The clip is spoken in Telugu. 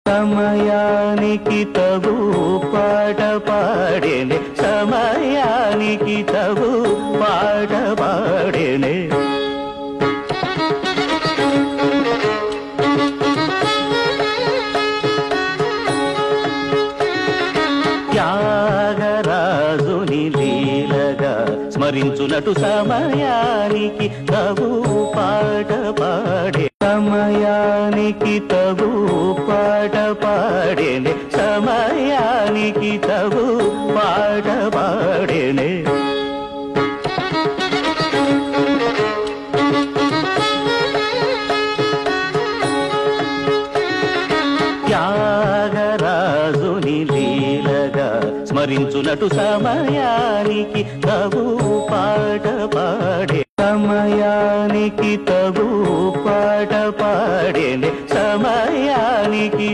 సమయానికి తగు పాట పాడేనే సమయానికి తగు పాట పాడేనే త్యాగరాజుని లీలగా స్మరించునటు సమయానికి తగు పాట పాడే సమయానికి తగు పాట పాడేనే సమయానికి తగు పాట పాడేనే త్యాగరాజుని లీలగా స్మరించునటు సమయానికి తగు పాట పాడే సమయానికి తగు పాట పాడేనే సమయానికి